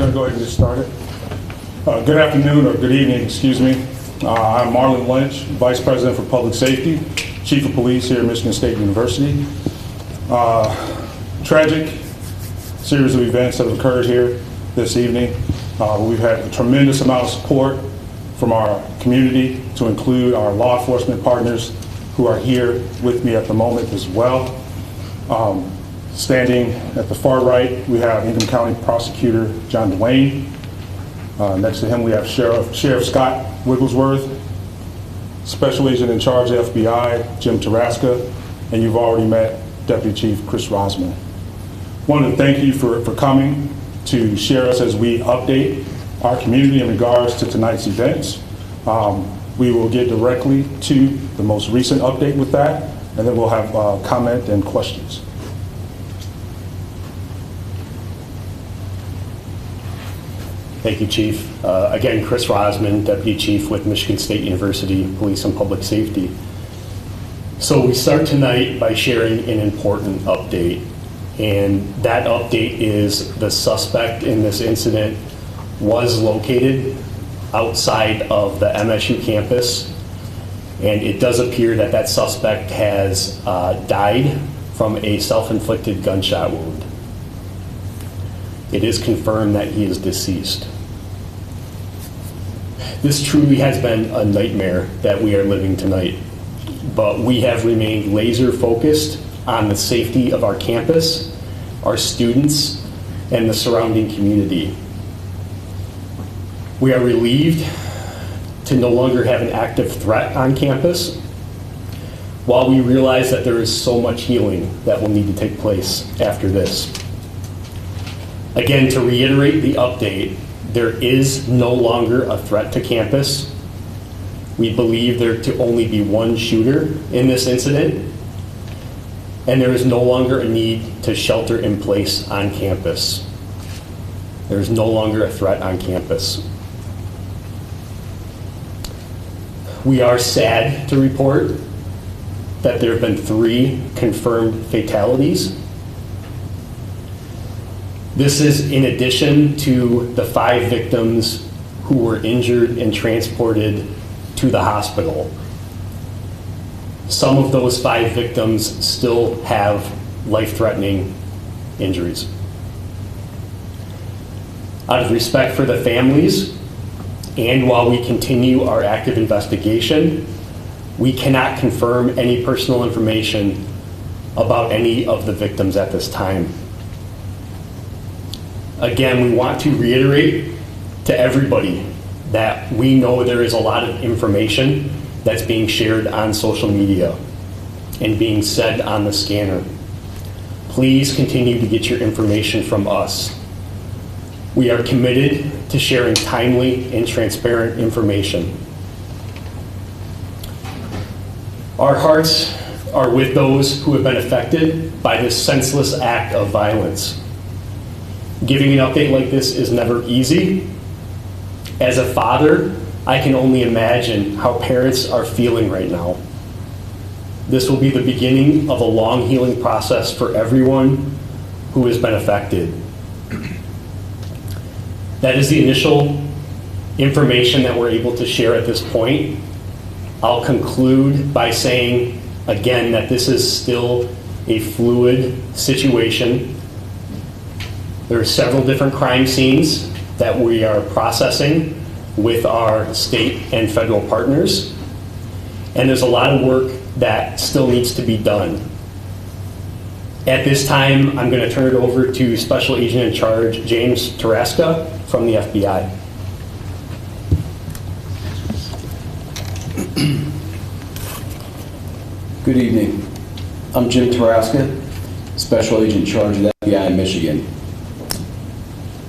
going to go ahead and get started. Good afternoon, or good evening, excuse me. I'm Marlon Lynch, Vice President for Public Safety, Chief of Police here at Michigan State University. Tragic series of events that have occurred here this evening. We've had a tremendous amount of support from our community, to include our law enforcement partners who are here with me at the moment as well. Standing at the far right, we have Ingham County Prosecutor John Duane. Next to him, we have Sheriff Scott Wigglesworth, Special Agent in Charge of FBI, Jim Taraska, and you've already met Deputy Chief Chris Rosman. Wanted to thank you for coming to share us as we update our community in regards to tonight's events. We will get directly to the most recent update with that, and then we'll have comment and questions. Thank you, Chief. Again, Chris Rosman, Deputy Chief with Michigan State University Police and Public Safety. So we start tonight by sharing an important update, and that update is the suspect in this incident was located outside of the MSU campus, and it does appear that that suspect has died from a self-inflicted gunshot wound. It is confirmed that he is deceased. This truly has been a nightmare that we are living tonight, but we have remained laser focused on the safety of our campus, our students, and the surrounding community. We are relieved to no longer have an active threat on campus, while we realize that there is so much healing that will need to take place after this. Again, to reiterate the update, there is no longer a threat to campus. We believe there to only be one shooter in this incident, and there is no longer a need to shelter in place on campus. There is no longer a threat on campus. We are sad to report that there have been 3 confirmed fatalities. This is in addition to the 5 victims who were injured and transported to the hospital. Some of those 5 victims still have life-threatening injuries. Out of respect for the families, and while we continue our active investigation, we cannot confirm any personal information about any of the victims at this time. Again, we want to reiterate to everybody that we know there is a lot of information that's being shared on social media and being said on the scanner. Please continue to get your information from us. We are committed to sharing timely and transparent information. Our hearts are with those who have been affected by this senseless act of violence. Giving an update like this is never easy. As a father, I can only imagine how parents are feeling right now. This will be the beginning of a long healing process for everyone who has been affected. That is the initial information that we're able to share at this point. I'll conclude by saying, again, that this is still a fluid situation. There are several different crime scenes that we are processing with our state and federal partners, and there's a lot of work that still needs to be done. At this time, I'm going to turn it over to Special Agent in Charge James Taraska from the FBI. Good evening. I'm Jim Taraska, Special Agent in Charge of the FBI in Michigan.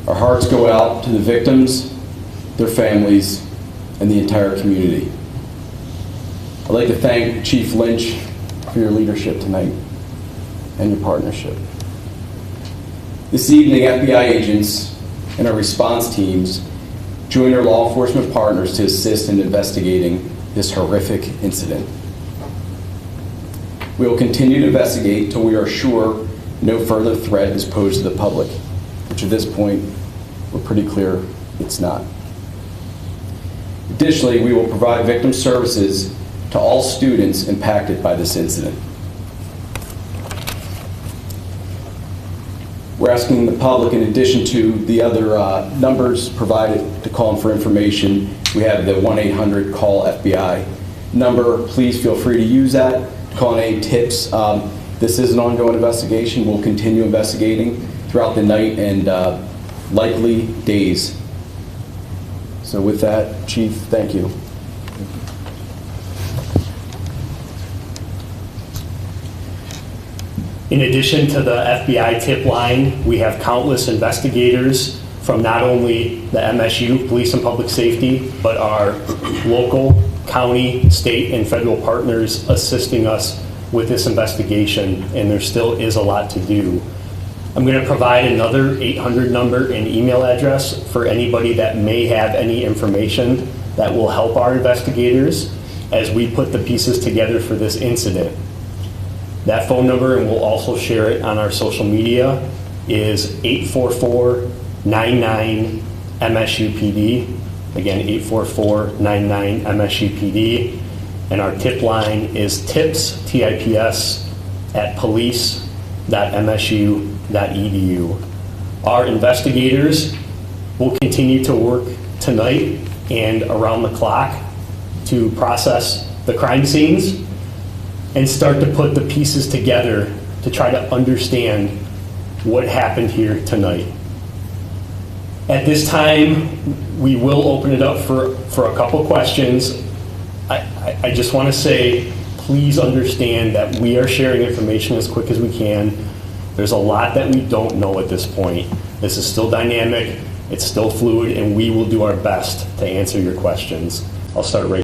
Our hearts go out to the victims, their families, and the entire community. I'd like to thank Chief Lynch for your leadership tonight and your partnership. This evening, FBI agents and our response teams join our law enforcement partners to assist in investigating this horrific incident. We will continue to investigate till we are sure no further threat is posed to the public, which at this point we're pretty clear it's not. Additionally, we will provide victim services to all students impacted by this incident. We're asking the public, in addition to the other numbers provided to call in for information, we have the 1-800-CALL-FBI number. Please feel free to use that. Call in any tips. This is an ongoing investigation. We'll continue investigating throughout the night and likely days. So with that, Chief, thank you. In addition to the FBI tip line, we have countless investigators from not only the MSU, Police and Public Safety, but our local, county, state, and federal partners assisting us with this investigation, and there still is a lot to do. I'm going to provide another 800 number and email address for anybody that may have any information that will help our investigators as we put the pieces together for this incident. That phone number, and we'll also share it on our social media, is 844-99-MSU-PD. Again, 844-99-MSU-PD. And our tip line is tips, T-I-P-S, at police.msu.edu. Our investigators will continue to work tonight and around the clock to process the crime scenes and start to put the pieces together to try to understand what happened here tonight. At this time, we will open it up for a couple questions. I just want to say, please understand that we are sharing information as quick as we can. There's a lot that we don't know at this point. This is still dynamic, it's still fluid, and we will do our best to answer your questions. I'll start right